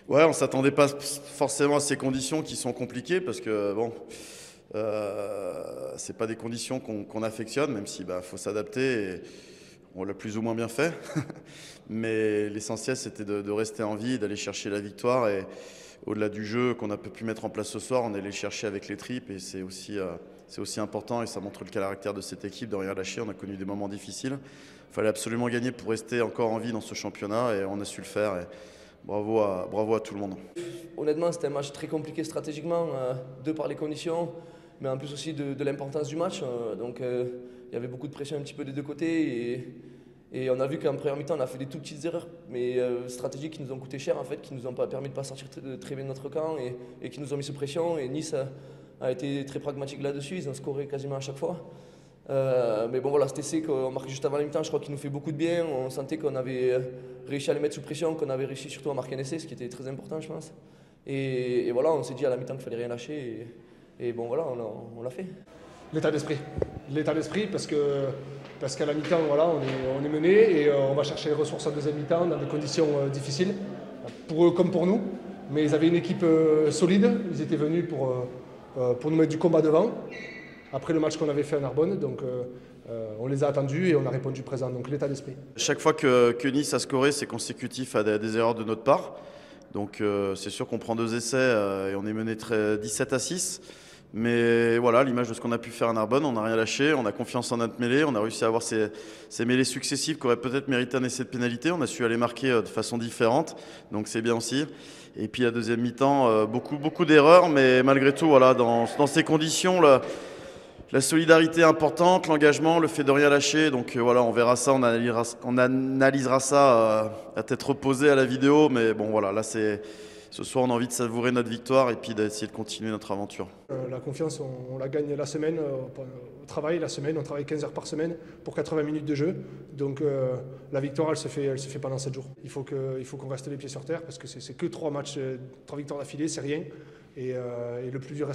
Ouais, on s'attendait pas forcément à ces conditions qui sont compliquées parce que bon, c'est pas des conditions qu'on affectionne, même si faut s'adapter et on l'a plus ou moins bien fait. Mais l'essentiel c'était de rester en vie, d'aller chercher la victoire et au-delà du jeu qu'on a pu mettre en place ce soir, on est allé chercher avec les tripes et c'est aussi important et ça montre le caractère de cette équipe de rien lâcher. On a connu des moments difficiles. Il fallait absolument gagner pour rester encore en vie dans ce championnat et on a su le faire. Et bravo à tout le monde. Honnêtement, c'était un match très compliqué stratégiquement, de par les conditions, mais en plus aussi de l'importance du match. Il y avait beaucoup de pression un petit peu des deux côtés. Et on a vu qu'en première mi-temps, on a fait des tout petites erreurs, mais stratégiques qui nous ont coûté cher, en fait, qui nous ont pas permis de ne pas sortir très bien de notre camp et qui nous ont mis sous pression. Et Nice a été très pragmatique là-dessus, ils ont scoré quasiment à chaque fois. Mais bon voilà, cet essai qu'on marque juste avant la mi-temps, je crois qu'il nous fait beaucoup de bien. On sentait qu'on avait réussi à les mettre sous pression, qu'on avait réussi surtout à marquer un essai, ce qui était très important je pense. Et voilà, on s'est dit à la mi-temps qu'il fallait rien lâcher. Et bon voilà, on l'a fait. L'état d'esprit. L'état d'esprit parce qu'à la mi-temps, voilà, on est mené et on va chercher les ressources en deuxième mi-temps dans des conditions difficiles, pour eux comme pour nous. Mais ils avaient une équipe solide, ils étaient venus pour nous mettre du combat devant, après le match qu'on avait fait à Narbonne. Donc on les a attendus et on a répondu présent. Donc l'état d'esprit. Chaque fois que Nice a scoré, c'est consécutif à des erreurs de notre part. Donc c'est sûr qu'on prend 2 essais et on est mené 17-6. Mais voilà, l'image de ce qu'on a pu faire à Narbonne, on n'a rien lâché, on a confiance en notre mêlée, on a réussi à avoir ces mêlées successives qui auraient peut-être mérité un essai de pénalité. On a su aller marquer de façon différente, donc c'est bien aussi. Et puis la deuxième mi-temps, beaucoup d'erreurs, mais malgré tout, voilà, dans ces conditions, la solidarité est importante, l'engagement, le fait de rien lâcher. Donc voilà, on verra ça, on analysera ça à tête reposée à la vidéo. Mais bon, voilà, là, ce soir, on a envie de savourer notre victoire et puis d'essayer de continuer notre aventure. La confiance, on la gagne la semaine, au travail, la semaine, on travaille 15 heures par semaine pour 80 minutes de jeu. Donc la victoire, elle se fait pendant 7 jours. Il faut qu'on reste les pieds sur terre parce que c'est que 3 matchs, 3 victoires d'affilée, c'est rien. Et le plus dur reste